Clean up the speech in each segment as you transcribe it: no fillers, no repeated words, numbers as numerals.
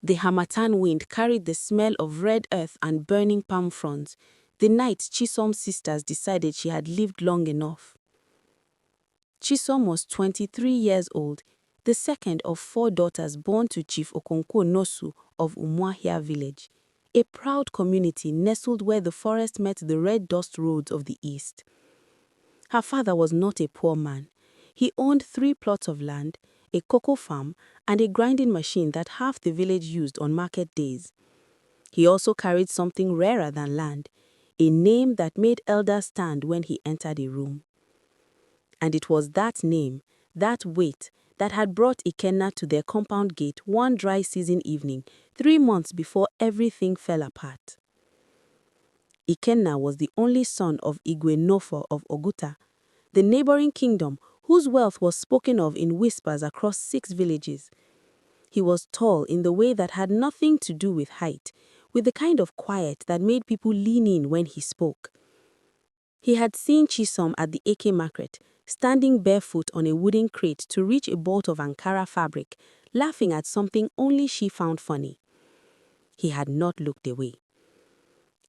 The harmattan wind carried the smell of red earth and burning palm fronds. The night Chisom's sisters decided she had lived long enough. Chisom was 23 years old, the second of 4 daughters born to Chief Okonkwo Nosu of Umuahia village, a proud community nestled where the forest met the red dust roads of the east. Her father was not a poor man. He owned 3 plots of land, a cocoa farm, and a grinding machine that half the village used on market days. He also carried something rarer than land, a name that made elders stand when he entered a room. And it was that name, that weight, that had brought Ikenna to their compound gate one dry season evening, 3 months before everything fell apart. Ikenna was the only son of Igwe Nofo of Oguta, the neighboring kingdom whose wealth was spoken of in whispers across 6 villages. He was tall in the way that had nothing to do with height, with the kind of quiet that made people lean in when he spoke. He had seen Chisom at the Eke market, standing barefoot on a wooden crate to reach a bolt of Ankara fabric, laughing at something only she found funny. He had not looked away.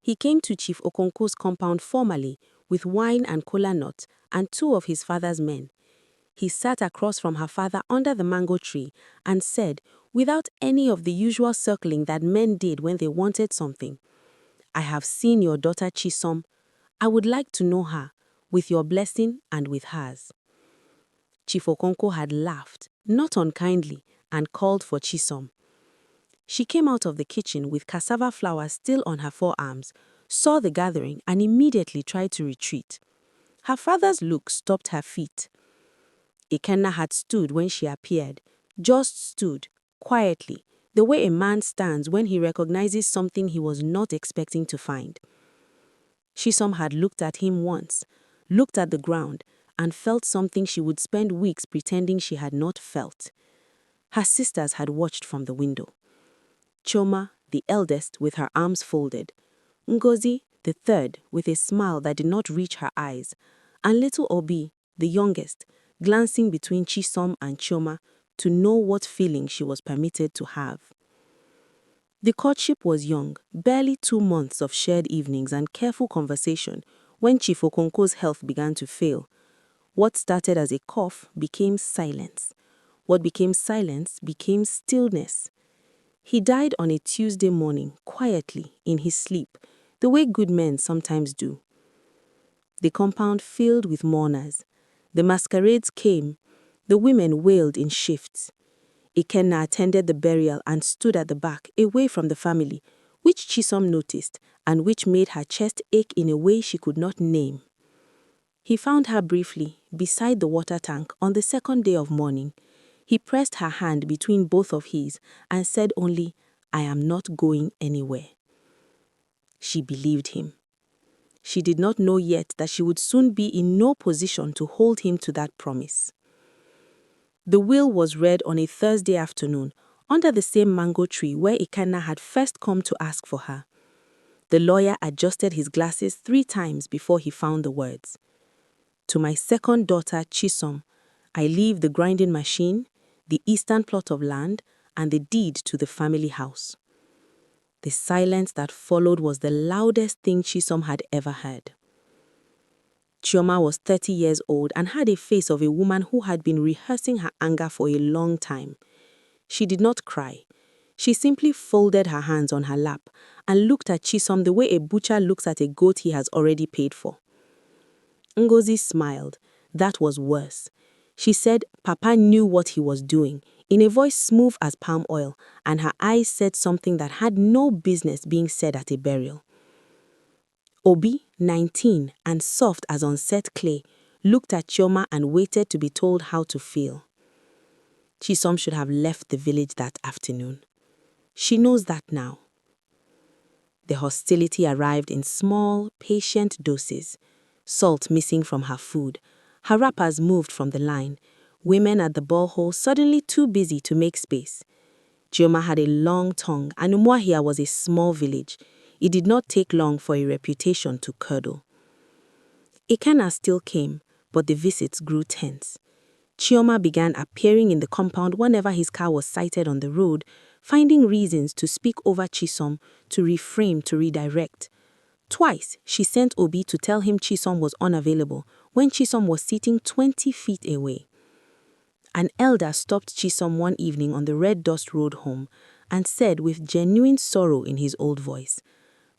He came to Chief Okonkwo's compound formally, with wine and kola nut and 2 of his father's men. He sat across from her father under the mango tree and said, without any of the usual circling that men did when they wanted something, "I have seen your daughter Chisom. I would like to know her, with your blessing and with hers." Chief Okonkwo had laughed, not unkindly, and called for Chisom. She came out of the kitchen with cassava flour still on her forearms, saw the gathering, and immediately tried to retreat. Her father's look stopped her feet. Ikenna had stood when she appeared, just stood, quietly, the way a man stands when he recognizes something he was not expecting to find. Chisom had looked at him once, looked at the ground, and felt something she would spend weeks pretending she had not felt. Her sisters had watched from the window. Chioma, the eldest, with her arms folded, Ngozi, the third, with a smile that did not reach her eyes, and little Obi, the youngest, glancing between Chisom and Chioma to know what feeling she was permitted to have. The courtship was young, barely 2 months of shared evenings and careful conversation when Chief Okonkwo's health began to fail. What started as a cough became silence. What became silence became stillness. He died on a Tuesday morning, quietly, in his sleep, the way good men sometimes do. The compound filled with mourners. The masquerades came. The women wailed in shifts. Ikenna attended the burial and stood at the back, away from the family, which Chisom noticed and which made her chest ache in a way she could not name. He found her briefly, beside the water tank, on the 2nd day of mourning. He pressed her hand between both of his and said only, "I am not going anywhere." She believed him. She did not know yet that she would soon be in no position to hold him to that promise. The will was read on a Thursday afternoon, under the same mango tree where Ikenna had first come to ask for her. The lawyer adjusted his glasses 3 times before he found the words. "To my second daughter, Chisom, I leave the grinding machine, the eastern plot of land, and the deed to the family house." The silence that followed was the loudest thing Chisom had ever heard. Chioma was 30 years old and had a face of a woman who had been rehearsing her anger for a long time. She did not cry. She simply folded her hands on her lap and looked at Chisom the way a butcher looks at a goat he has already paid for. Ngozi smiled. That was worse. She said Papa knew what he was doing, in a voice smooth as palm oil, and her eyes said something that had no business being said at a burial. Obi, 19 and soft as unset clay, looked at Chioma and waited to be told how to feel. Chisom should have left the village that afternoon. She knows that now. The hostility arrived in small, patient doses. Salt missing from her food. Her wrappers moved from the line. Women at the borehole suddenly too busy to make space. Chioma had a long tongue and Umuahia was a small village. It did not take long for a reputation to curdle. Ikenna still came, but the visits grew tense. Chioma began appearing in the compound whenever his car was sighted on the road, finding reasons to speak over Chisom, to reframe, to redirect. Twice, she sent Obi to tell him Chisom was unavailable when Chisom was sitting 20 feet away. An elder stopped Chisom one evening on the Red Dust Road home and said with genuine sorrow in his old voice,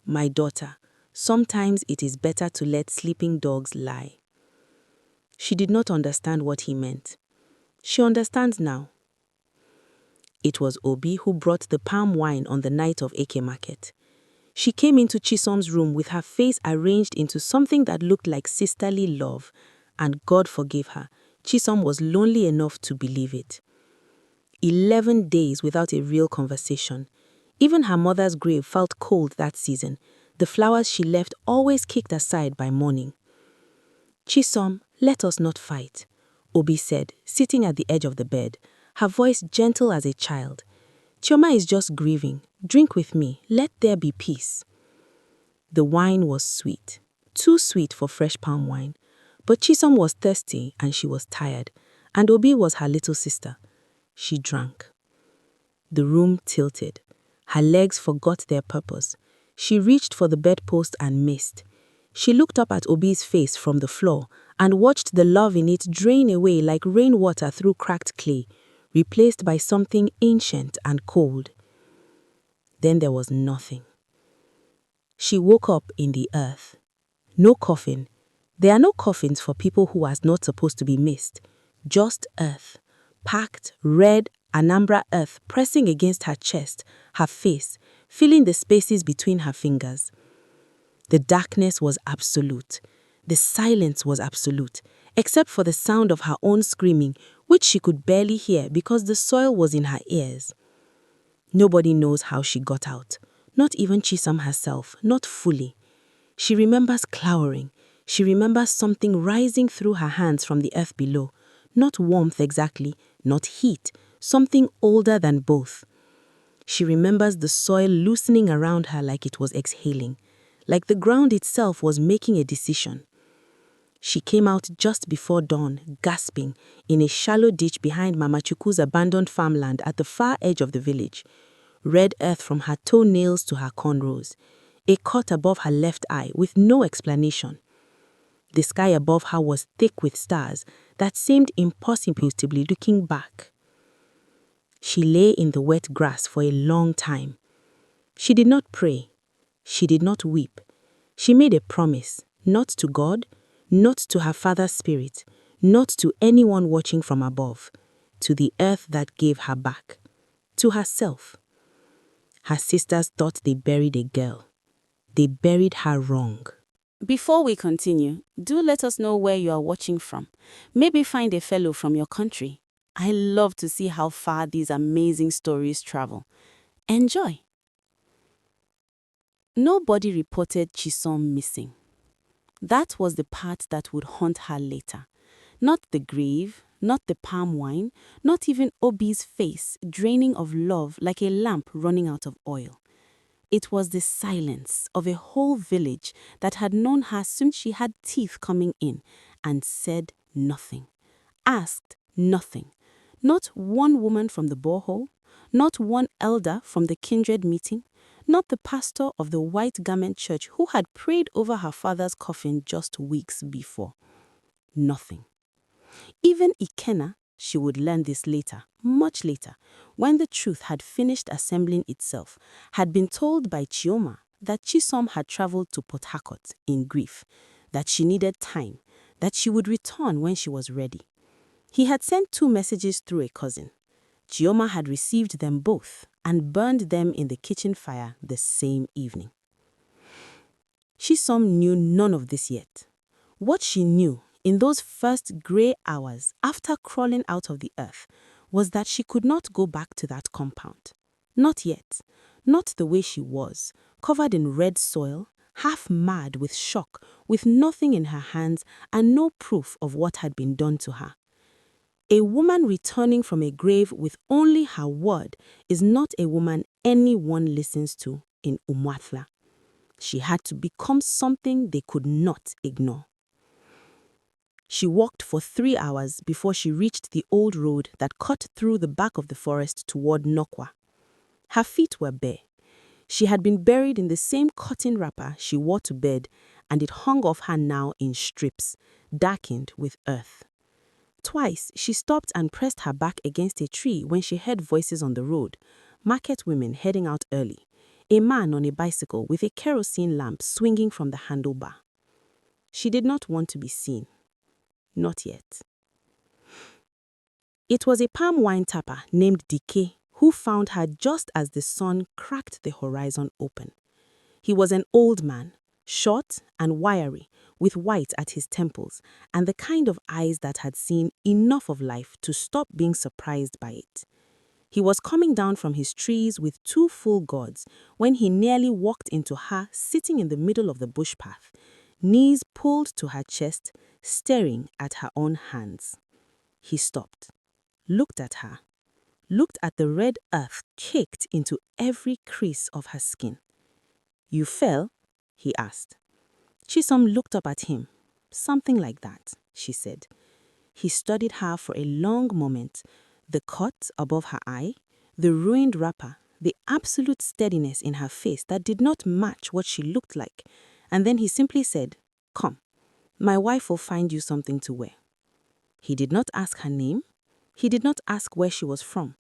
"My daughter, sometimes it is better to let sleeping dogs lie." She did not understand what he meant. She understands now. It was Obi who brought the palm wine on the night of Eke Market. She came into Chisom's room with her face arranged into something that looked like sisterly love, and God forgive her, Chisom was lonely enough to believe it. 11 days without a real conversation. Even her mother's grave felt cold that season, the flowers she left always kicked aside by morning. "Chisom, let us not fight," Obi said, sitting at the edge of the bed, her voice gentle as a child. "Chioma is just grieving. Drink with me. Let there be peace." The wine was sweet, too sweet for fresh palm wine. But Chisom was thirsty and she was tired, and Obi was her little sister. She drank. The room tilted. Her legs forgot their purpose. She reached for the bedpost and missed. She looked up at Obi's face from the floor and watched the love in it drain away like rainwater through cracked clay, replaced by something ancient and cold. Then there was nothing. She woke up in the earth. No coffin. There are no coffins for people who are not supposed to be missed. Just earth. Packed, red, Anambra earth pressing against her chest, her face, filling the spaces between her fingers. The darkness was absolute. The silence was absolute, except for the sound of her own screaming, which she could barely hear because the soil was in her ears. Nobody knows how she got out. Not even Chisom herself, not fully. She remembers cowering. She remembers something rising through her hands from the earth below. Not warmth exactly, not heat, something older than both. She remembers the soil loosening around her like it was exhaling, like the ground itself was making a decision. She came out just before dawn, gasping, in a shallow ditch behind Mama Chukwu's abandoned farmland at the far edge of the village. Red earth from her toenails to her cornrows. A cut above her left eye with no explanation. The sky above her was thick with stars that seemed impossible to be looking back. She lay in the wet grass for a long time. She did not pray. She did not weep. She made a promise, not to God, not to her father's spirit, not to anyone watching from above, to the earth that gave her back, to herself. Her sisters thought they buried a girl. They buried her wrong. Before we continue, do let us know where you are watching from. Maybe find a fellow from your country. I love to see how far these amazing stories travel. Enjoy! Nobody reported Chisom missing. That was the part that would haunt her later. Not the grave, not the palm wine, not even Obi's face draining of love like a lamp running out of oil. It was the silence of a whole village that had known her since she had teeth coming in and said nothing, asked nothing. Not one woman from the borehole, not one elder from the kindred meeting, not the pastor of the white garment church who had prayed over her father's coffin just weeks before. Nothing. Even Ikenna, she would learn this later, much later, when the truth had finished assembling itself, had been told by Chioma that Chisom had traveled to Port Harcourt in grief, that she needed time, that she would return when she was ready. He had sent 2 messages through a cousin. Chioma had received them both and burned them in the kitchen fire the same evening. Chisom knew none of this yet. What she knew in those first grey hours after crawling out of the earth was that she could not go back to that compound. Not yet. Not the way she was, covered in red soil, half mad with shock, with nothing in her hands and no proof of what had been done to her. A woman returning from a grave with only her word is not a woman anyone listens to in Umuahia. She had to become something they could not ignore. She walked for 3 hours before she reached the old road that cut through the back of the forest toward Nokwa. Her feet were bare. She had been buried in the same cotton wrapper she wore to bed, and it hung off her now in strips, darkened with earth. Twice, she stopped and pressed her back against a tree when she heard voices on the road, market women heading out early, a man on a bicycle with a kerosene lamp swinging from the handlebar. She did not want to be seen. Not yet. It was a palm wine tapper named Dike who found her just as the sun cracked the horizon open. He was an old man, short and wiry, with white at his temples, and the kind of eyes that had seen enough of life to stop being surprised by it. He was coming down from his trees with 2 full gourds when he nearly walked into her sitting in the middle of the bush path, knees pulled to her chest, staring at her own hands. He stopped, looked at her, looked at the red earth caked into every crease of her skin. "You fell?" he asked. Chisom looked up at him. "Something like that," she said. He studied her for a long moment, the cut above her eye, the ruined wrapper, the absolute steadiness in her face that did not match what she looked like, and then he simply said, "Come, my wife will find you something to wear." He did not ask her name. He did not ask where she was from.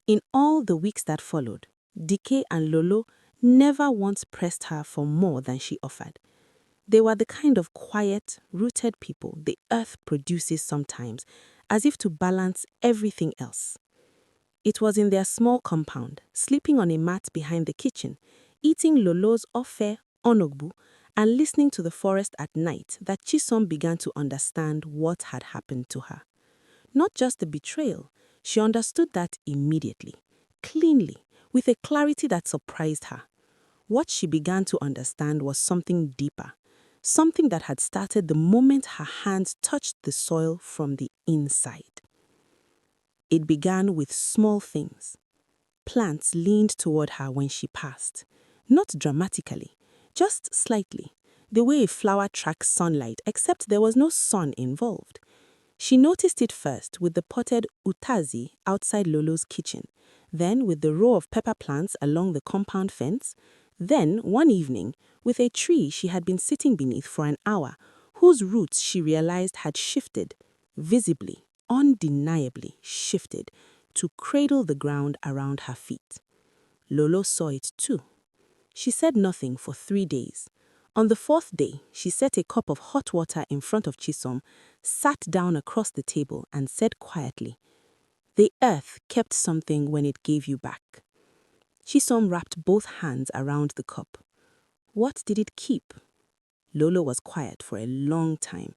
In all the weeks that followed, Dike and Lolo never once pressed her for more than she offered. They were the kind of quiet, rooted people the earth produces sometimes, as if to balance everything else. It was in their small compound, sleeping on a mat behind the kitchen, eating Lolo's ofe, onogbu, and listening to the forest at night that Chisom began to understand what had happened to her. Not just the betrayal, she understood that immediately, cleanly, with a clarity that surprised her. What she began to understand was something deeper, something that had started the moment her hands touched the soil from the inside. It began with small things. Plants leaned toward her when she passed, not dramatically, just slightly, the way a flower tracks sunlight, except there was no sun involved. She noticed it first with the potted utazi outside Lolo's kitchen, then with the row of pepper plants along the compound fence, then, one evening, with a tree she had been sitting beneath for an hour, whose roots she realized had shifted, visibly, undeniably shifted, to cradle the ground around her feet. Lolo saw it too. She said nothing for 3 days. On the 4th day, she set a cup of hot water in front of Chisom, sat down across the table and said quietly, "The earth kept something when it gave you back." Chisom wrapped both hands around the cup. "What did it keep?" Lolo was quiet for a long time.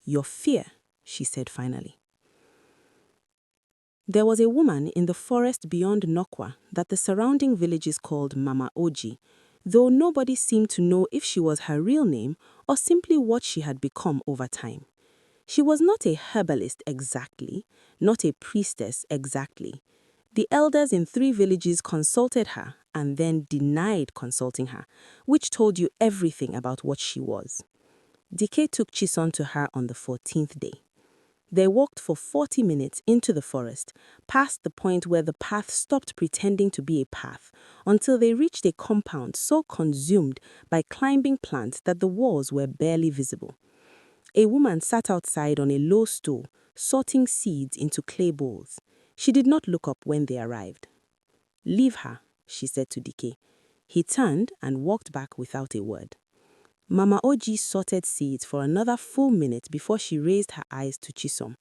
"Your fear," she said finally. There was a woman in the forest beyond Nokwa that the surrounding villages called Mama Oji, though nobody seemed to know if she was her real name or simply what she had become over time. She was not a herbalist exactly, not a priestess exactly. The elders in 3 villages consulted her and then denied consulting her, which told you everything about what she was. Dike took Chisom to her on the 14th day. They walked for 40 minutes into the forest, past the point where the path stopped pretending to be a path, until they reached a compound so consumed by climbing plants that the walls were barely visible. A woman sat outside on a low stool, sorting seeds into clay bowls. She did not look up when they arrived. "Leave her," she said to Dike. He turned and walked back without a word. Mama Oji sorted seeds for another full minute before she raised her eyes to Chisom.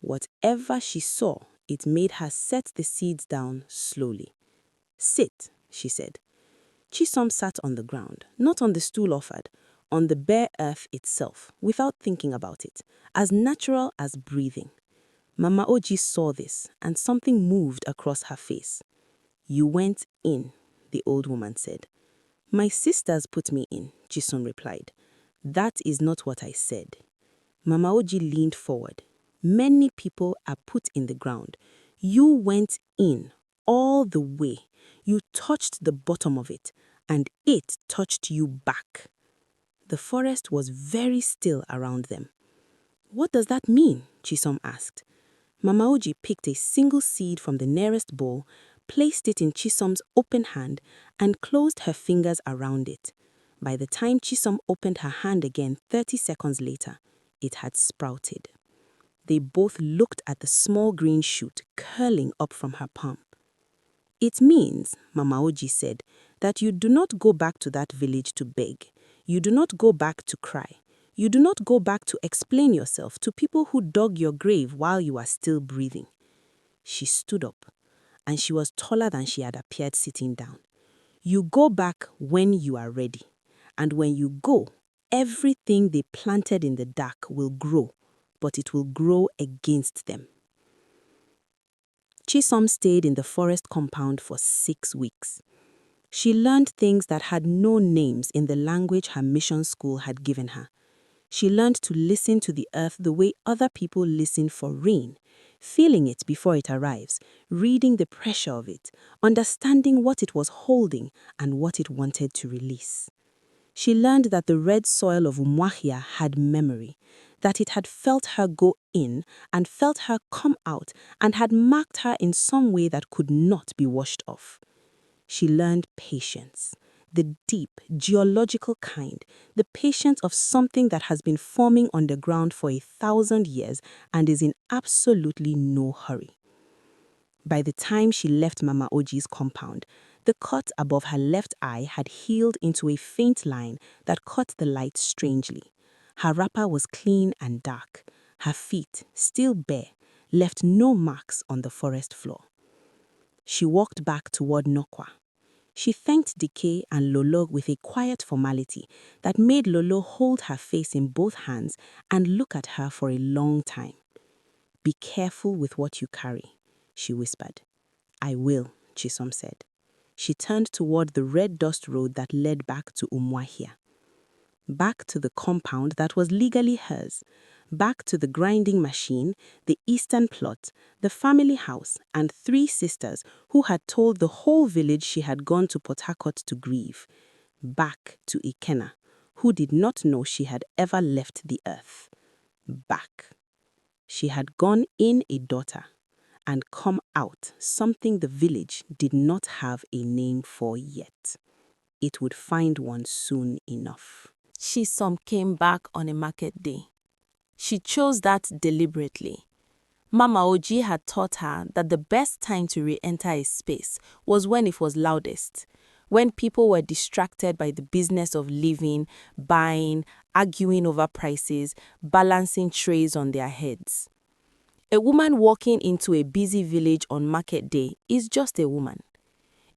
Whatever she saw, it made her set the seeds down slowly. "Sit," she said. Chisom sat on the ground, not on the stool offered, on the bare earth itself, without thinking about it, as natural as breathing. Mama Oji saw this, and something moved across her face. "You went in," the old woman said. "My sisters put me in," Chisom replied. "That is not what I said." Mama Oji leaned forward. "Many people are put in the ground. You went in, all the way. You touched the bottom of it, and it touched you back." The forest was very still around them. "What does that mean?" Chisom asked. Mama Oji picked a single seed from the nearest bowl, placed it in Chisom's open hand and closed her fingers around it. By the time Chisom opened her hand again 30 seconds later, it had sprouted. They both looked at the small green shoot curling up from her palm. "It means," Mama Oji said, "that you do not go back to that village to beg. You do not go back to cry. You do not go back to explain yourself to people who dug your grave while you are still breathing." She stood up, and she was taller than she had appeared sitting down. "You go back when you are ready. And when you go, everything they planted in the dark will grow, but it will grow against them." Chisom stayed in the forest compound for 6 weeks. She learned things that had no names in the language her mission school had given her. She learned to listen to the earth the way other people listen for rain, feeling it before it arrives, reading the pressure of it, understanding what it was holding and what it wanted to release. She learned that the red soil of Umuahia had memory, that it had felt her go in and felt her come out and had marked her in some way that could not be washed off. She learned patience, the deep, geological kind, the patience of something that has been forming underground for 1,000 years and is in absolutely no hurry. By the time she left Mama Oji's compound, the cut above her left eye had healed into a faint line that caught the light strangely. Her wrapper was clean and dark. Her feet, still bare, left no marks on the forest floor. She walked back toward Nokwa. She thanked Dike and Lolo with a quiet formality that made Lolo hold her face in both hands and look at her for a long time. "Be careful with what you carry," she whispered. "I will," Chisom said. She turned toward the red dust road that led back to Umuahia. Back to the compound that was legally hers. Back to the grinding machine, the eastern plot, the family house, and 3 sisters who had told the whole village she had gone to Port Harcourt to grieve. Back to Ikenna, who did not know she had ever left the earth. Back. She had gone in a daughter and come out something the village did not have a name for yet. It would find one soon enough. Chisom came back on a market day. She chose that deliberately. Mama Oji had taught her that the best time to re-enter a space was when it was loudest, when people were distracted by the business of living, buying, arguing over prices, balancing trays on their heads. A woman walking into a busy village on market day is just a woman.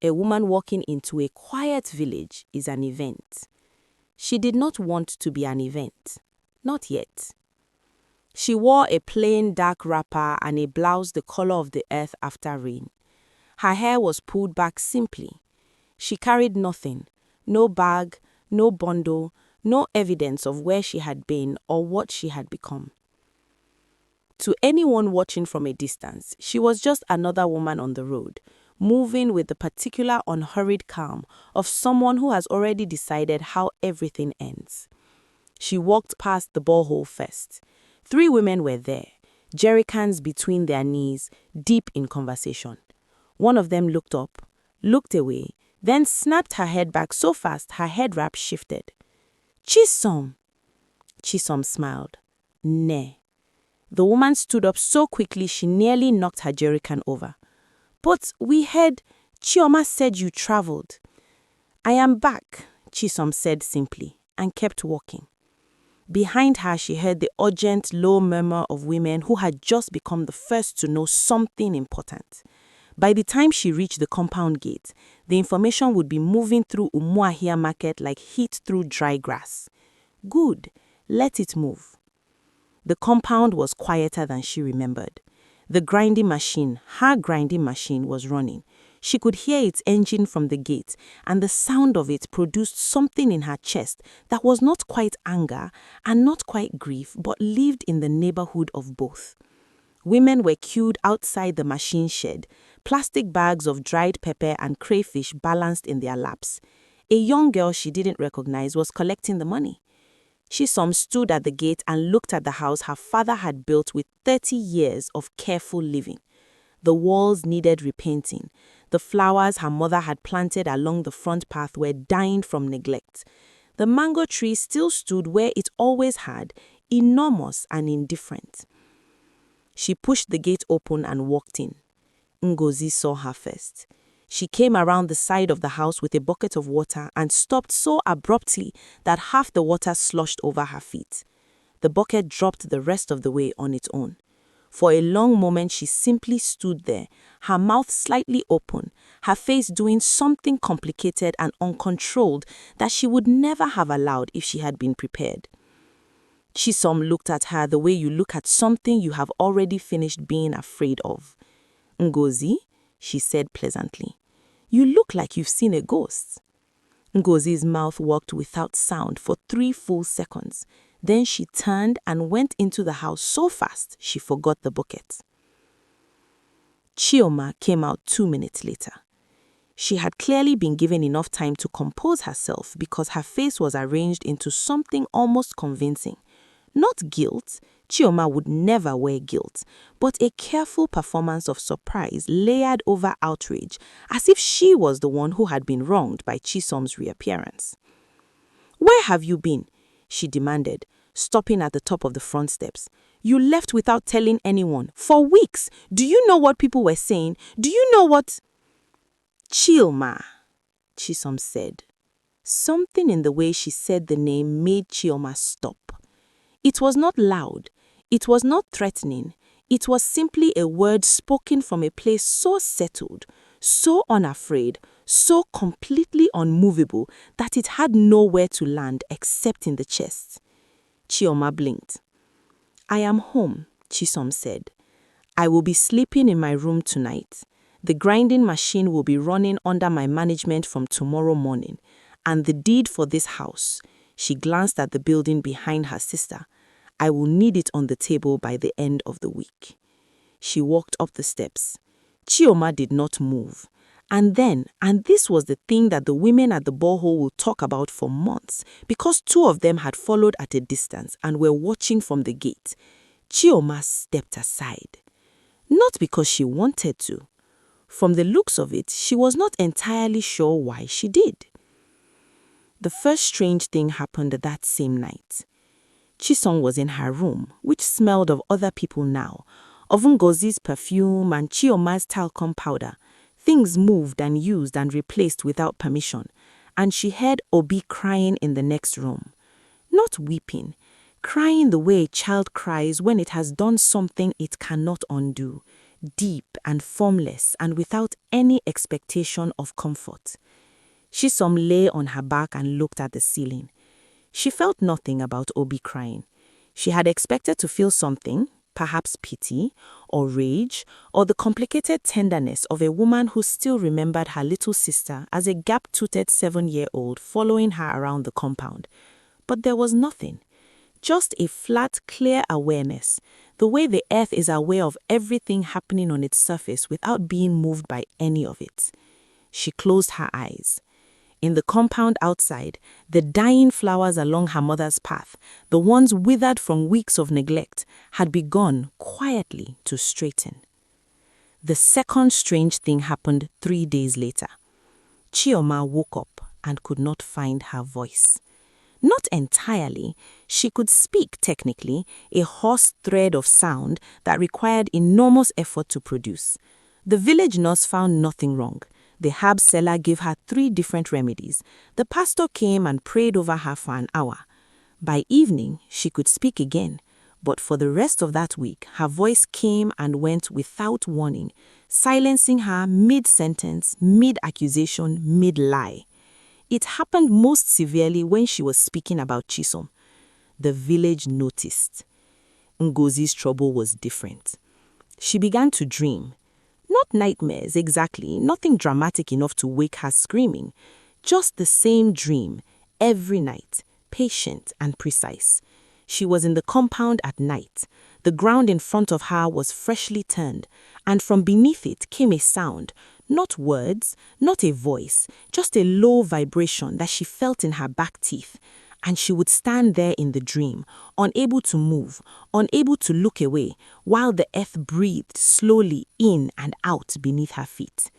A woman walking into a quiet village is an event. She did not want to be an event. Not yet. She wore a plain dark wrapper and a blouse the color of the earth after rain. Her hair was pulled back simply. She carried nothing, no bag, no bundle, no evidence of where she had been or what she had become. To anyone watching from a distance, she was just another woman on the road, moving with the particular unhurried calm of someone who has already decided how everything ends. She walked past the borehole first. 3 women were there, jerrycans between their knees, deep in conversation. One of them looked up, looked away, then snapped her head back so fast her head wrap shifted. "Chisom!" Chisom smiled. "Ne." The woman stood up so quickly she nearly knocked her jerrycan over. "But we heard Chioma said you traveled." "I am back," Chisom said simply, and kept walking. Behind her, she heard the urgent, low murmur of women who had just become the first to know something important. By the time she reached the compound gate, the information would be moving through Umuahia market like heat through dry grass. Good, let it move. The compound was quieter than she remembered. The grinding machine, her grinding machine, was running. She could hear its engine from the gate, and the sound of it produced something in her chest that was not quite anger and not quite grief, but lived in the neighborhood of both. Women were queued outside the machine shed, plastic bags of dried pepper and crayfish balanced in their laps. A young girl she didn't recognize was collecting the money. Chisom stood at the gate and looked at the house her father had built with 30 years of careful living. The walls needed repainting. The flowers her mother had planted along the front path were dying from neglect. The mango tree still stood where it always had, enormous and indifferent. She pushed the gate open and walked in. Ngozi saw her first. She came around the side of the house with a bucket of water and stopped so abruptly that half the water sloshed over her feet. The bucket dropped the rest of the way on its own. For a long moment she simply stood there, her mouth slightly open, her face doing something complicated and uncontrolled that she would never have allowed if she had been prepared. Chisom looked at her the way you look at something you have already finished being afraid of. Ngozi, she said pleasantly, you look like you've seen a ghost. Ngozi's mouth worked without sound for 3 full seconds. Then she turned and went into the house so fast she forgot the bucket. Chioma came out 2 minutes later. She had clearly been given enough time to compose herself because her face was arranged into something almost convincing. Not guilt, Chioma would never wear guilt, but a careful performance of surprise layered over outrage, as if she was the one who had been wronged by Chisom's reappearance. "Where have you been?" she demanded, stopping at the top of the front steps. "You left without telling anyone. For weeks. Do you know what people were saying? Do you know what—" "Chill, Ma," Chisom said. Something in the way she said the name made Chioma stop. It was not loud. It was not threatening. It was simply a word spoken from a place so settled, so unafraid, so completely unmovable that it had nowhere to land except in the chest. Chioma blinked. "I am home," Chisom said. "I will be sleeping in my room tonight. The grinding machine will be running under my management from tomorrow morning. And the deed for this house," she glanced at the building behind her sister, "I will need it on the table by the end of the week." She walked up the steps. Chioma did not move. And then, and this was the thing that the women at the borehole would talk about for months, because 2 of them had followed at a distance and were watching from the gate, Chioma stepped aside. Not because she wanted to. From the looks of it, she was not entirely sure why she did. The first strange thing happened that same night. Chisom was in her room, which smelled of other people now, of Ngozi's perfume and Chioma's talcum powder. Things moved and used and replaced without permission, and she heard Obi crying in the next room. Not weeping, crying the way a child cries when it has done something it cannot undo, deep and formless and without any expectation of comfort. Chisom lay on her back and looked at the ceiling. She felt nothing about Obi crying. She had expected to feel something, perhaps pity, or rage, or the complicated tenderness of a woman who still remembered her little sister as a gap-toothed 7-year-old following her around the compound. But there was nothing. Just a flat, clear awareness, the way the earth is aware of everything happening on its surface without being moved by any of it. She closed her eyes. In the compound outside, the dying flowers along her mother's path, the ones withered from weeks of neglect, had begun quietly to straighten. The second strange thing happened 3 days later. Chioma woke up and could not find her voice. Not entirely. She could speak technically, a hoarse thread of sound that required enormous effort to produce. The village nurse found nothing wrong. The herb seller gave her 3 different remedies. The pastor came and prayed over her for an hour. By evening, she could speak again, but for the rest of that week, her voice came and went without warning, silencing her mid-sentence, mid-accusation, mid-lie. It happened most severely when she was speaking about Chisom. The village noticed. Ngozi's trouble was different. She began to dream. Not nightmares exactly, nothing dramatic enough to wake her screaming. Just the same dream, every night, patient and precise. She was in the compound at night. The ground in front of her was freshly turned, and from beneath it came a sound, not words, not a voice, just a low vibration that she felt in her back teeth. And she would stand there in the dream, unable to move, unable to look away, while the earth breathed slowly in and out beneath her feet.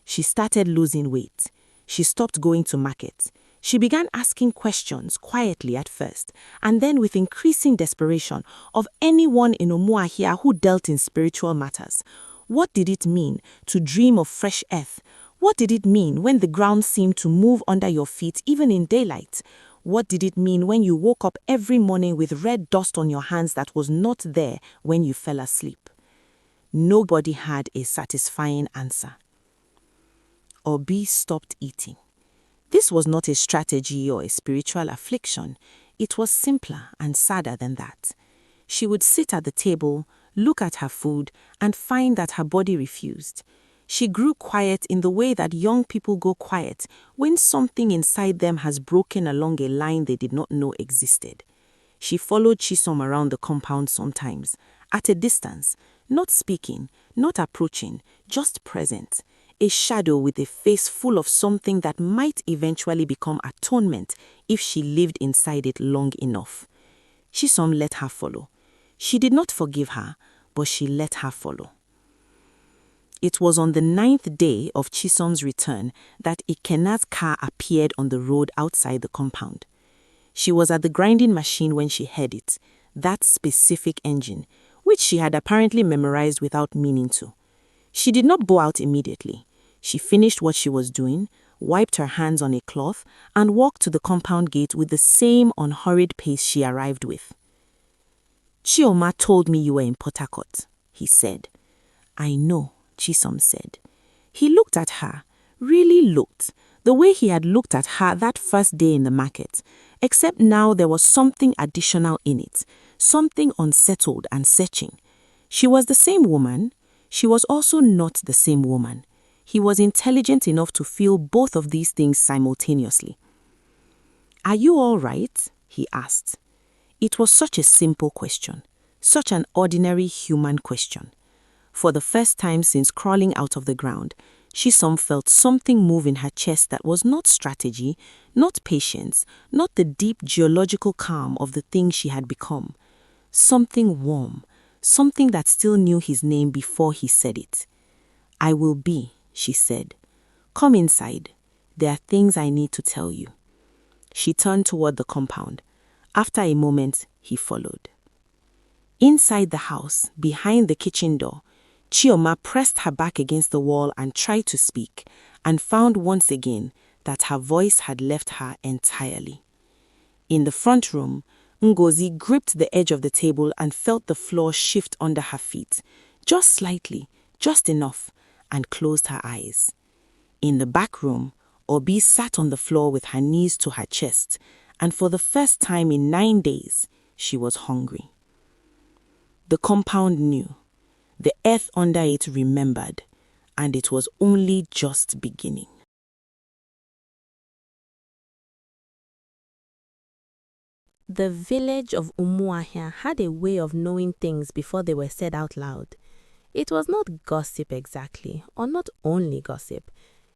She started losing weight. She stopped going to market. She began asking questions quietly at first, and then with increasing desperation of anyone in Umuahia who dealt in spiritual matters. What did it mean to dream of fresh earth? What did it mean when the ground seemed to move under your feet even in daylight? What did it mean when you woke up every morning with red dust on your hands that was not there when you fell asleep? Nobody had a satisfying answer. Obi stopped eating. This was not a strategy or a spiritual affliction. It was simpler and sadder than that. She would sit at the table, look at her food, and find that her body refused. She grew quiet in the way that young people go quiet when something inside them has broken along a line they did not know existed. She followed Chisom around the compound sometimes, at a distance, not speaking, not approaching, just present. A shadow with a face full of something that might eventually become atonement if she lived inside it long enough. Chisom let her follow. She did not forgive her, but she let her follow. It was on the 9th day of Chisom's return that Ikenna's car appeared on the road outside the compound. She was at the grinding machine when she heard it, that specific engine, which she had apparently memorized without meaning to. She did not bow out immediately. She finished what she was doing, wiped her hands on a cloth, and walked to the compound gate with the same unhurried pace she arrived with. "Chioma told me you were in Port Harcourt," he said. "I know," Chisom said. He looked at her, really looked, the way he had looked at her that first day in the market, except now there was something additional in it, something unsettled and searching. She was the same woman. She was also not the same woman. He was intelligent enough to feel both of these things simultaneously. "Are you all right?" he asked. It was such a simple question, such an ordinary human question. For the first time since crawling out of the ground, Chisom felt something move in her chest that was not strategy, not patience, not the deep geological calm of the thing she had become. Something warm, something that still knew his name before he said it. "I will be," she said. "Come inside. There are things I need to tell you." She turned toward the compound. After a moment, he followed. Inside the house, behind the kitchen door, Chioma pressed her back against the wall and tried to speak, and found once again that her voice had left her entirely. In the front room, Ngozi gripped the edge of the table and felt the floor shift under her feet, just slightly, just enough, and closed her eyes. In the back room, Obi sat on the floor with her knees to her chest, and for the first time in 9 days, she was hungry. The compound knew. The earth under it remembered, and it was only just beginning. The village of Umuahia had a way of knowing things before they were said out loud. It was not gossip exactly, or not only gossip.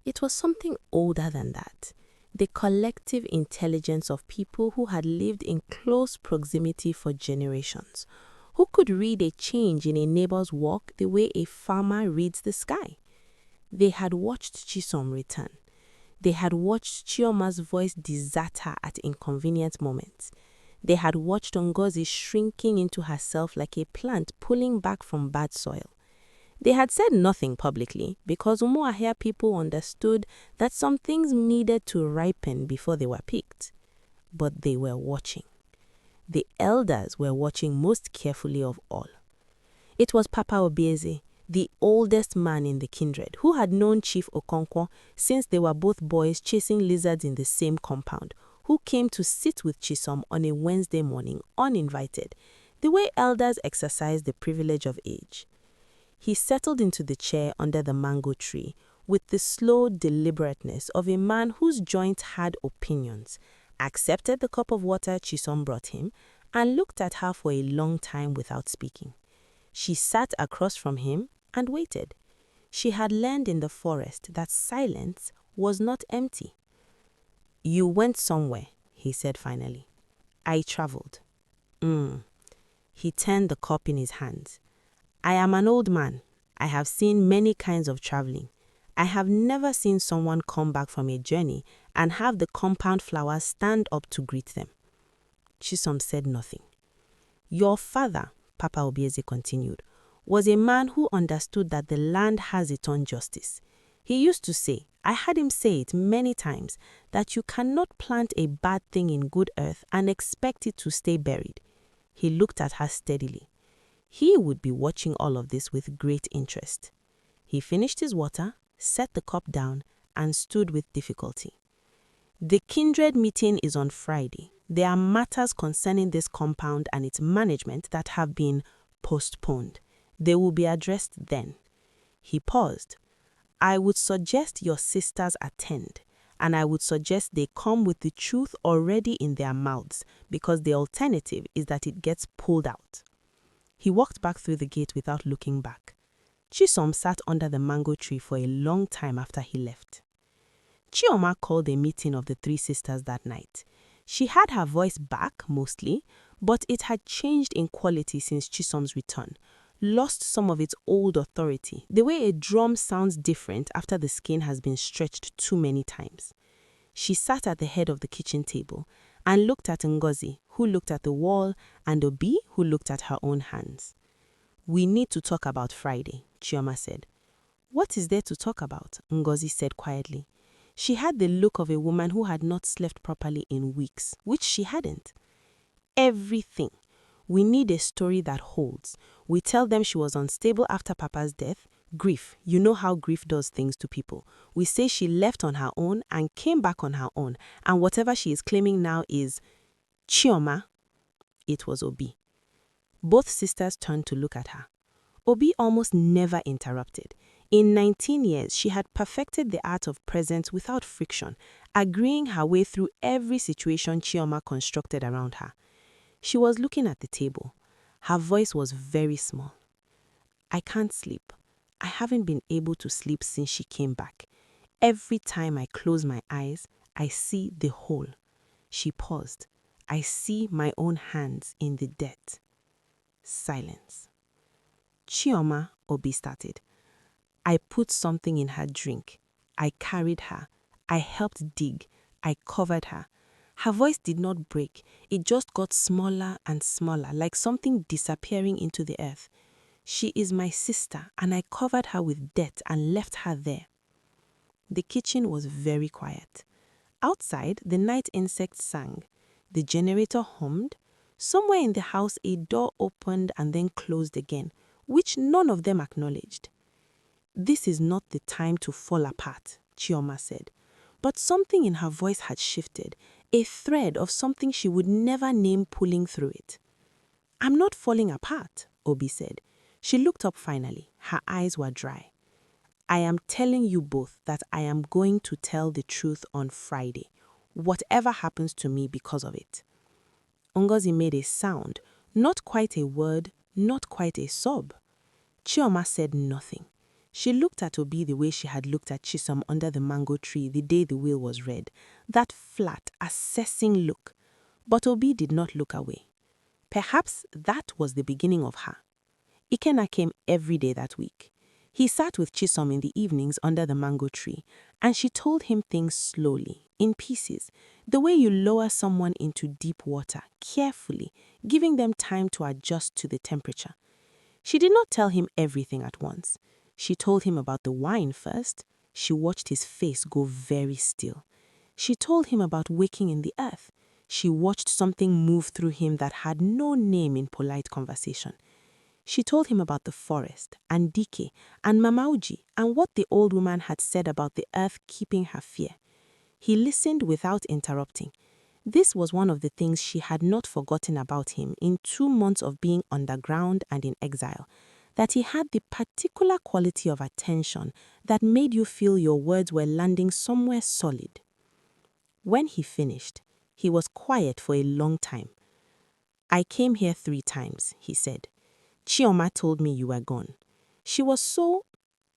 It was something older than that. The collective intelligence of people who had lived in close proximity for generations, who could read a change in a neighbor's walk the way a farmer reads the sky. They had watched Chisom return. They had watched Chioma's voice desert her at inconvenient moments. They had watched Ngozi shrinking into herself like a plant pulling back from bad soil. They had said nothing publicly because Umuahia people understood that some things needed to ripen before they were picked. But they were watching. The elders were watching most carefully of all. It was Papa Obieze, the oldest man in the kindred, who had known Chief Okonkwo since they were both boys chasing lizards in the same compound, who came to sit with Chisom on a Wednesday morning uninvited, the way elders exercise the privilege of age. He settled into the chair under the mango tree with the slow deliberateness of a man whose joint had opinions, accepted the cup of water Chisom brought him, and looked at her for a long time without speaking. She sat across from him and waited. She had learned in the forest that silence was not empty. "You went somewhere," he said finally. I traveled. He turned the cup in his hands. I am an old man. I have seen many kinds of traveling. I have never seen someone come back from a journey and have the compound flowers stand up to greet them. Chisom said nothing. Your father, Papa Obieze continued, was a man who understood that the land has its own justice. He used to say, I heard him say it many times, that you cannot plant a bad thing in good earth and expect it to stay buried. He looked at her steadily. He would be watching all of this with great interest. He finished his water, set the cup down, and stood with difficulty. The kindred meeting is on Friday. There are matters concerning this compound and its management that have been postponed. They will be addressed then. He paused. I would suggest your sisters attend, and I would suggest they come with the truth already in their mouths, because the alternative is that it gets pulled out. He walked back through the gate without looking back. Chisom sat under the mango tree for a long time after he left. Chioma called a meeting of the three sisters that night. She had her voice back, mostly, but it had changed in quality since Chisom's return, lost some of its old authority, the way a drum sounds different after the skin has been stretched too many times. She sat at the head of the kitchen table and looked at Ngozi, who looked at the wall, and Obi, who looked at her own hands. We need to talk about Friday, Chioma said. What is there to talk about? Ngozi said quietly. She had the look of a woman who had not slept properly in weeks, which she hadn't. Everything. We need a story that holds. We tell them she was unstable after Papa's death. Grief. You know how grief does things to people. We say she left on her own and came back on her own, and whatever she is claiming now is Chioma. It was Obi. Both sisters turned to look at her. Obi almost never interrupted. In 19 years, she had perfected the art of presence without friction, agreeing her way through every situation Chioma constructed around her. She was looking at the table. Her voice was very small. I can't sleep. I haven't been able to sleep since she came back. Every time I close my eyes, I see the hole. She paused. I see my own hands in the dirt. Silence. Chioma, Obi started. I put something in her drink. I carried her. I helped dig. I covered her. Her voice did not break. It just got smaller and smaller, like something disappearing into the earth. She is my sister, and I covered her with dirt and left her there. The kitchen was very quiet. Outside, the night insects sang. The generator hummed. Somewhere in the house, a door opened and then closed again, which none of them acknowledged. This is not the time to fall apart, Chioma said. But something in her voice had shifted, a thread of something she would never name pulling through it. I'm not falling apart, Obi said. She looked up finally. Her eyes were dry. I am telling you both that I am going to tell the truth on Friday, whatever happens to me because of it. Ngozi made a sound, not quite a word, not quite a sob. Chioma said nothing. She looked at Obi the way she had looked at Chisom under the mango tree the day the will was read, that flat, assessing look. But Obi did not look away. Perhaps that was the beginning of her. Ikenna came every day that week. He sat with Chisom in the evenings under the mango tree, and she told him things slowly, in pieces, the way you lower someone into deep water, carefully, giving them time to adjust to the temperature. She did not tell him everything at once. She told him about the wine first. She watched his face go very still. She told him about waking in the earth. She watched something move through him that had no name in polite conversation. She told him about the forest, and Dike, and Mama Oji, and what the old woman had said about the earth keeping her fear. He listened without interrupting. This was one of the things she had not forgotten about him in 2 months of being underground and in exile, that he had the particular quality of attention that made you feel your words were landing somewhere solid. When he finished, he was quiet for a long time. I came here 3 times, he said. Chioma told me you were gone. She was so...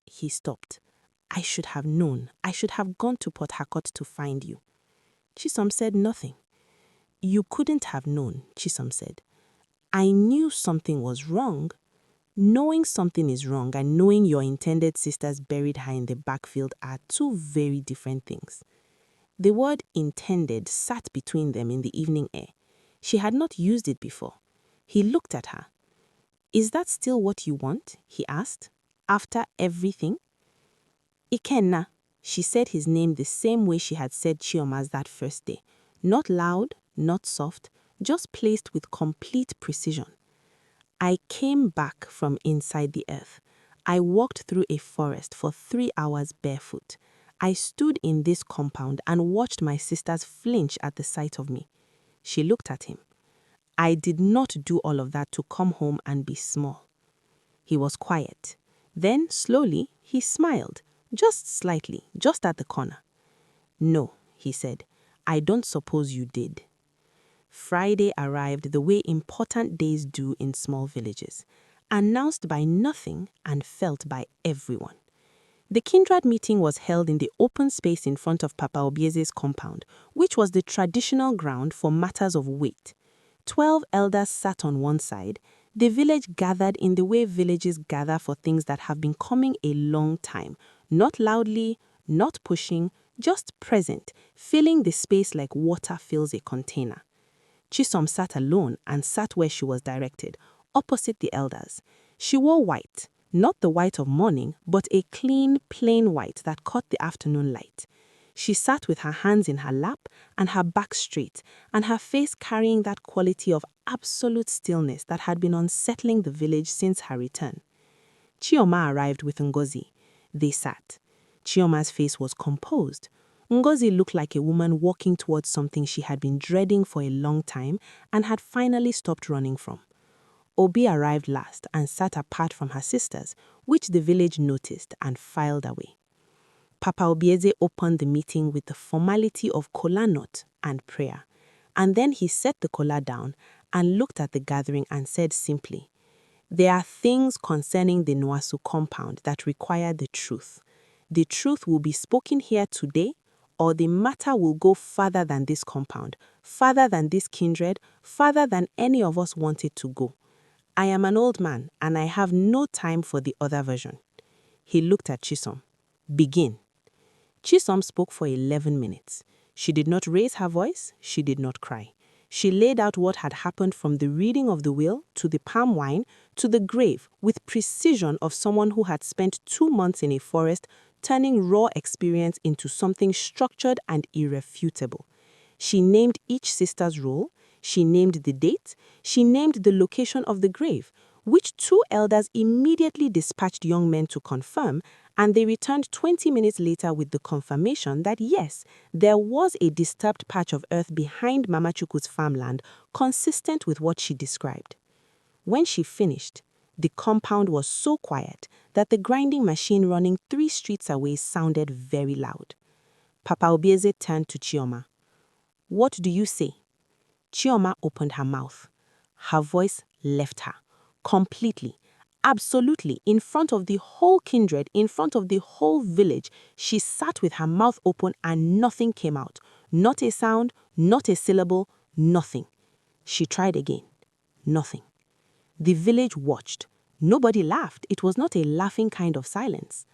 He stopped. I should have known. I should have gone to Port Harcourt to find you. Chisom said nothing. You couldn't have known, Chisom said. I knew something was wrong. Knowing something is wrong and knowing your intended sisters buried her in the backfield are two very different things. The word intended sat between them in the evening air. She had not used it before. He looked at her. Is that still what you want? He asked. After everything? Ikenna, she said his name the same way she had said Chioma's that first day. Not loud, not soft, just placed with complete precision. I came back from inside the earth. I walked through a forest for 3 hours barefoot. I stood in this compound and watched my sisters flinch at the sight of me. She looked at him. I did not do all of that to come home and be small. He was quiet. Then, slowly, he smiled, just slightly, just at the corner. No, he said, I don't suppose you did. Friday arrived the way important days do in small villages, announced by nothing and felt by everyone. The kindred meeting was held in the open space in front of Papa Obieze's compound, which was the traditional ground for matters of weight. 12 elders sat on one side. The village gathered in the way villages gather for things that have been coming a long time, not loudly, not pushing, just present, filling the space like water fills a container. Chisom sat alone and sat where she was directed, opposite the elders. She wore white, not the white of mourning, but a clean, plain white that caught the afternoon light. She sat with her hands in her lap and her back straight, and her face carrying that quality of absolute stillness that had been unsettling the village since her return. Chioma arrived with Ngozi. They sat. Chioma's face was composed. Ngozi looked like a woman walking towards something she had been dreading for a long time and had finally stopped running from. Obi arrived last and sat apart from her sisters, which the village noticed and filed away. Papa Obieze opened the meeting with the formality of kola nut and prayer, and then he set the kola down and looked at the gathering and said simply, there are things concerning the Nwasu compound that require the truth. The truth will be spoken here today, or the matter will go farther than this compound, farther than this kindred, farther than any of us want it to go. I am an old man, and I have no time for the other version. He looked at Chisom. Begin. Chisom spoke for 11 minutes. She did not raise her voice, she did not cry. She laid out what had happened from the reading of the will to the palm wine to the grave with precision of someone who had spent 2 months in a forest turning raw experience into something structured and irrefutable. She named each sister's role, she named the date, she named the location of the grave, which 2 elders immediately dispatched young men to confirm, and they returned 20 minutes later with the confirmation that yes, there was a disturbed patch of earth behind Mama Chukwu's farmland, consistent with what she described. When she finished, the compound was so quiet that the grinding machine running 3 streets away sounded very loud. Papa Obieze turned to Chioma. What do you say? Chioma opened her mouth. Her voice left her. Completely, absolutely, in front of the whole kindred, in front of the whole village, she sat with her mouth open and nothing came out. Not a sound, not a syllable, nothing. She tried again. Nothing. The village watched. Nobody laughed. It was not a laughing kind of silence.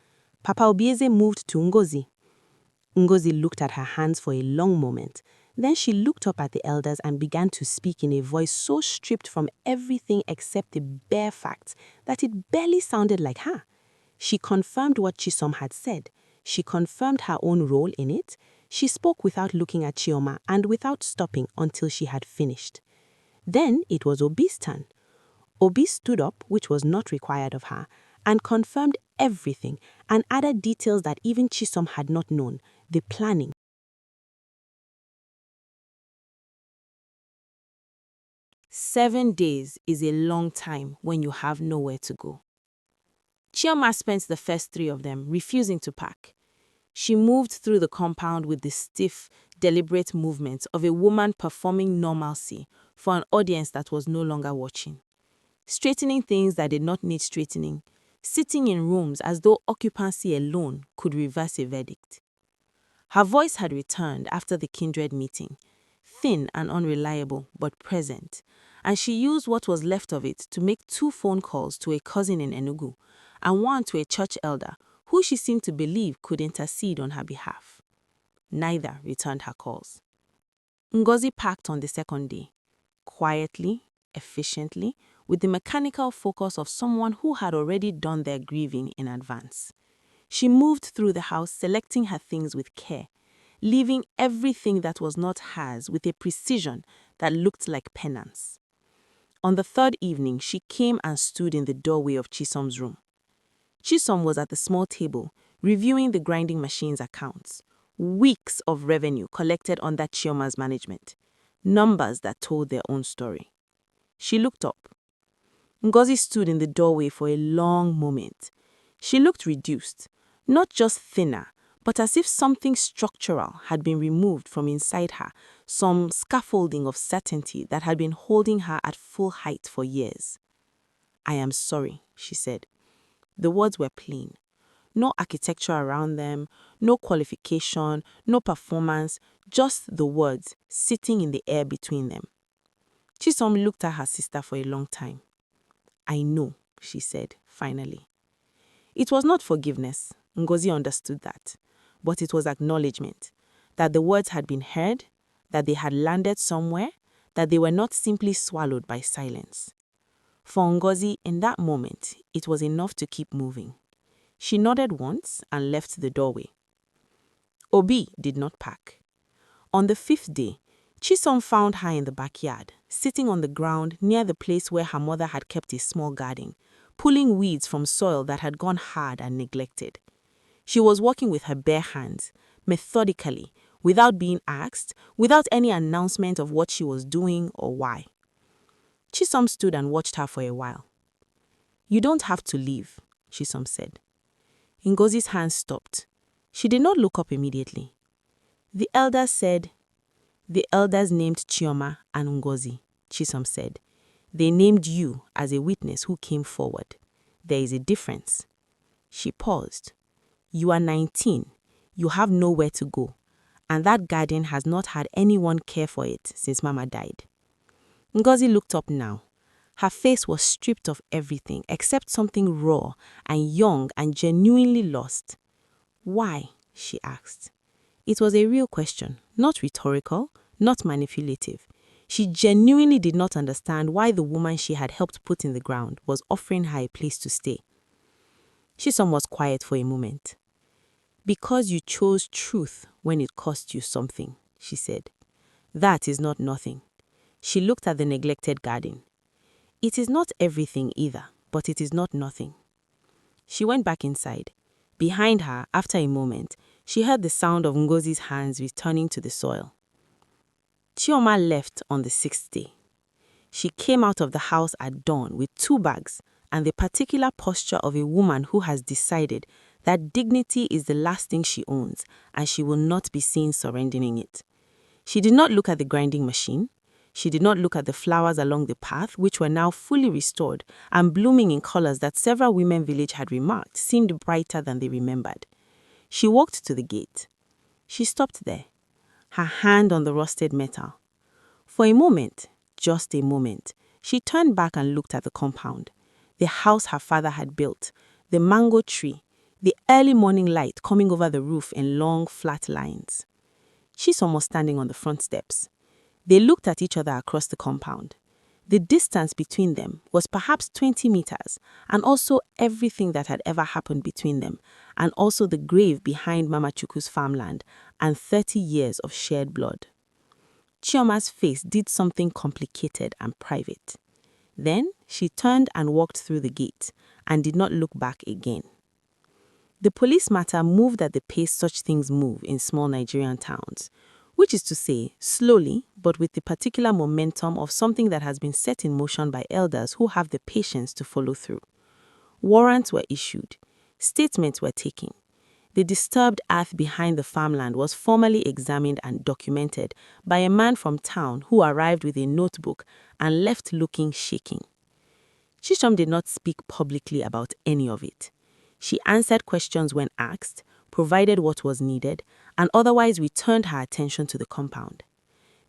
Papa Obieze moved to Ngozi. Ngozi looked at her hands for a long moment. Then she looked up at the elders and began to speak in a voice so stripped from everything except the bare facts that it barely sounded like her. She confirmed what Chisom had said. She confirmed her own role in it. She spoke without looking at Chioma and without stopping until she had finished. Then it was Obi's turn. Obi stood up, which was not required of her, and confirmed everything and added details that even Chisom had not known, the planning. 7 days is a long time when you have nowhere to go. Chioma spent the first 3 of them refusing to pack. She moved through the compound with the stiff, deliberate movements of a woman performing normalcy for an audience that was no longer watching. Straightening things that did not need straightening, sitting in rooms as though occupancy alone could reverse a verdict. Her voice had returned after the kindred meeting, thin and unreliable, but present, and she used what was left of it to make 2 phone calls to a cousin in Enugu and one to a church elder who she seemed to believe could intercede on her behalf. Neither returned her calls. Ngozi packed on the second day, quietly, efficiently, with the mechanical focus of someone who had already done their grieving in advance. She moved through the house, selecting her things with care, leaving everything that was not hers with a precision that looked like penance. On the third evening, she came and stood in the doorway of Chisom's room. Chisom was at the small table, reviewing the grinding machine's accounts. Weeks of revenue collected under Chioma's management. Numbers that told their own story. She looked up. Ngozi stood in the doorway for a long moment. She looked reduced, not just thinner, but as if something structural had been removed from inside her, some scaffolding of certainty that had been holding her at full height for years. "I am sorry," she said. The words were plain. No architecture around them, no qualification, no performance, just the words sitting in the air between them. Chisom looked at her sister for a long time. "I know," she said, finally. It was not forgiveness, Ngozi understood that, but it was acknowledgement, that the words had been heard, that they had landed somewhere, that they were not simply swallowed by silence. For Ngozi, in that moment, it was enough to keep moving. She nodded once and left the doorway. Obi did not pack. On the 5th day, Chisom found her in the backyard, sitting on the ground near the place where her mother had kept a small garden, pulling weeds from soil that had gone hard and neglected. She was working with her bare hands, methodically, without being asked, without any announcement of what she was doing or why. Chisom stood and watched her for a while. "You don't have to leave," Chisom said. Ngozi's hands stopped. She did not look up immediately. "The elders said..." "The elders named Chioma and Ngozi," Chisom said. "They named you as a witness who came forward. There is a difference." She paused. "You are 19. You have nowhere to go. And that garden has not had anyone care for it since Mama died." Ngozi looked up now. Her face was stripped of everything except something raw and young and genuinely lost. "Why?" she asked. It was a real question, not rhetorical, not manipulative. She genuinely did not understand why the woman she had helped put in the ground was offering her a place to stay. Chisom was quiet for a moment. "Because you chose truth when it cost you something," she said. "That is not nothing." She looked at the neglected garden. "It is not everything either, but it is not nothing." She went back inside. Behind her, after a moment, she heard the sound of Ngozi's hands returning to the soil. Chioma left on the 6th day. She came out of the house at dawn with 2 bags and the particular posture of a woman who has decided that dignity is the last thing she owns and she will not be seen surrendering it. She did not look at the grinding machine. She did not look at the flowers along the path, which were now fully restored and blooming in colors that several women village had remarked seemed brighter than they remembered. She walked to the gate. She stopped there, her hand on the rusted metal. For a moment, just a moment, she turned back and looked at the compound, the house her father had built, the mango tree, the early morning light coming over the roof in long, flat lines. Chisom was standing on the front steps. They looked at each other across the compound. The distance between them was perhaps 20 meters, and also everything that had ever happened between them, and also the grave behind Mama Chukwu's farmland, and 30 years of shared blood. Chioma's face did something complicated and private. Then she turned and walked through the gate, and did not look back again. The police matter moved at the pace such things move in small Nigerian towns, which is to say, slowly, but with the particular momentum of something that has been set in motion by elders who have the patience to follow through. Warrants were issued. Statements were taken. The disturbed earth behind the farmland was formally examined and documented by a man from town who arrived with a notebook and left looking shaking. Chisom did not speak publicly about any of it. She answered questions when asked, provided what was needed, and otherwise returned her attention to the compound.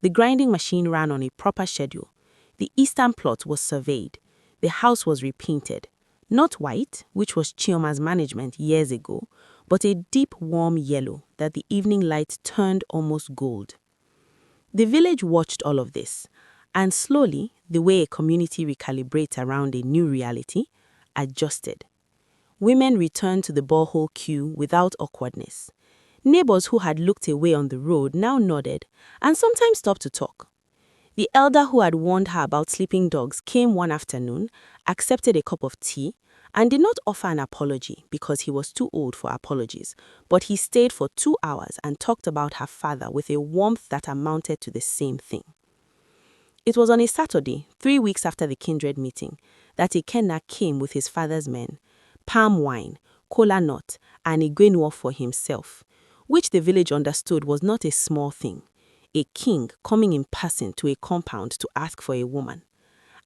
The grinding machine ran on a proper schedule. The eastern plot was surveyed. The house was repainted. Not white, which was Chioma's management years ago, but a deep warm yellow that the evening light turned almost gold. The village watched all of this, and slowly, the way a community recalibrates around a new reality, adjusted. Women returned to the borehole queue without awkwardness. Neighbors who had looked away on the road now nodded and sometimes stopped to talk. The elder who had warned her about sleeping dogs came one afternoon, accepted a cup of tea, and did not offer an apology because he was too old for apologies, but he stayed for 2 hours and talked about her father with a warmth that amounted to the same thing. It was on a Saturday, 3 weeks after the kindred meeting, that Ikenna came with his father's men, palm wine, kola nut, and Igwenwa for himself, which the village understood was not a small thing. A king coming in person to a compound to ask for a woman.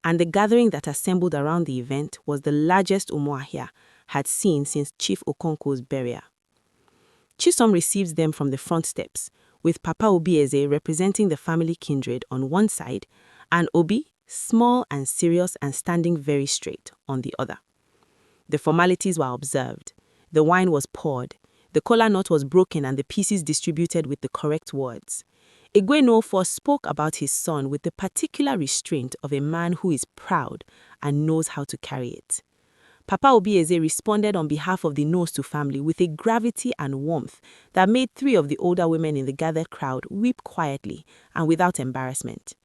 And the gathering that assembled around the event was the largest Umuahia had seen since Chief Okonkwo's burial. Chisom receives them from the front steps, with Papa Obieze representing the family kindred on one side, and Obi, small and serious and standing very straight, on the other. The formalities were observed. The wine was poured. The kola nut was broken and the pieces distributed with the correct words. Igwenwa spoke about his son with the particular restraint of a man who is proud and knows how to carry it. Papa Obieze responded on behalf of the Nostu family with a gravity and warmth that made 3 of the older women in the gathered crowd weep quietly and without embarrassment.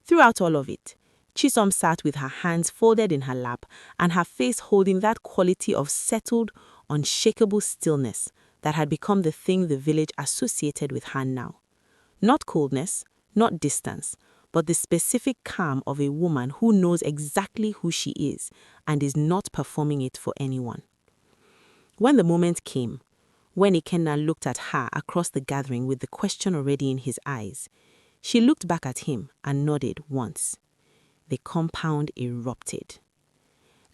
Throughout all of it, Chisom sat with her hands folded in her lap and her face holding that quality of settled, unshakable stillness that had become the thing the village associated with her now. Not coldness, not distance, but the specific calm of a woman who knows exactly who she is and is not performing it for anyone. When the moment came, when Ikenna looked at her across the gathering with the question already in his eyes, she looked back at him and nodded once. The compound erupted.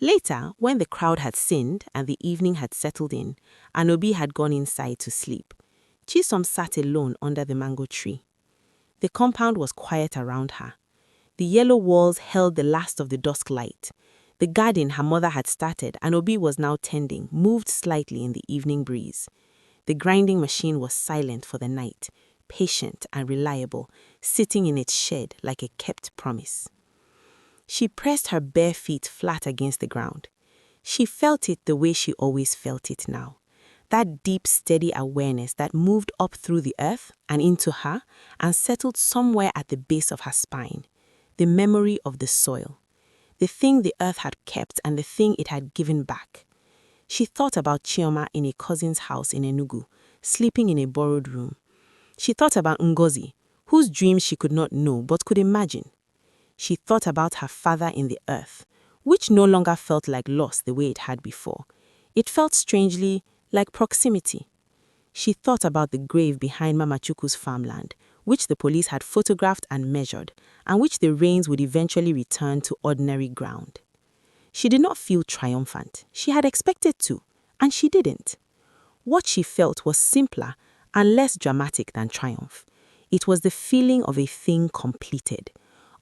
Later, when the crowd had sinned and the evening had settled in, and Obi had gone inside to sleep, Chisom sat alone under the mango tree. The compound was quiet around her. The yellow walls held the last of the dusk light. The garden her mother had started and Obi was now tending moved slightly in the evening breeze. The grinding machine was silent for the night, patient and reliable, sitting in its shed like a kept promise. She pressed her bare feet flat against the ground. She felt it the way she always felt it now. That deep, steady awareness that moved up through the earth and into her and settled somewhere at the base of her spine. The memory of the soil. The thing the earth had kept and the thing it had given back. She thought about Chioma in a cousin's house in Enugu, sleeping in a borrowed room. She thought about Ngozi, whose dreams she could not know but could imagine. She thought about her father in the earth, which no longer felt like loss the way it had before. It felt strangely like proximity. She thought about the grave behind Mama Chukwu's farmland, which the police had photographed and measured, and which the rains would eventually return to ordinary ground. She did not feel triumphant. She had expected to, and she didn't. What she felt was simpler and less dramatic than triumph. It was the feeling of a thing completed,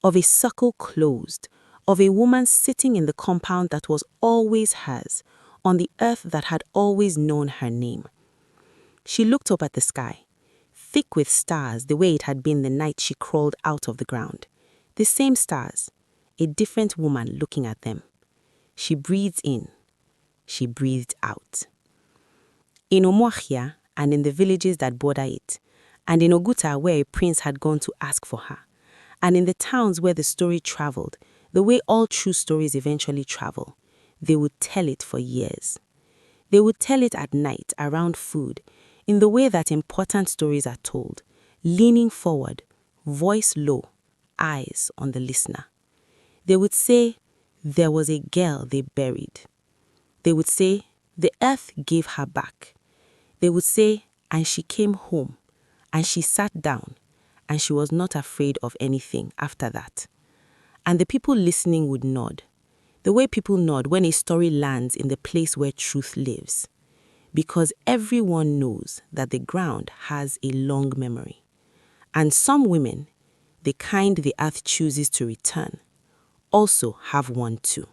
of a circle closed, of a woman sitting in the compound that was always hers, on the earth that had always known her name. She looked up at the sky, thick with stars the way it had been the night she crawled out of the ground. The same stars, a different woman looking at them. She breathed in. She breathed out. In Umuahia and in the villages that border it, and in Oguta where a prince had gone to ask for her, and in the towns where the story traveled, the way all true stories eventually travel, they would tell it for years. They would tell it at night around food, in the way that important stories are told, leaning forward, voice low, eyes on the listener. They would say, there was a girl they buried. They would say, the earth gave her back. They would say, and she came home, and she sat down, and she was not afraid of anything after that. And the people listening would nod, the way people nod when a story lands in the place where truth lives. Because everyone knows that the ground has a long memory. And some women, the kind the earth chooses to return, also have one too.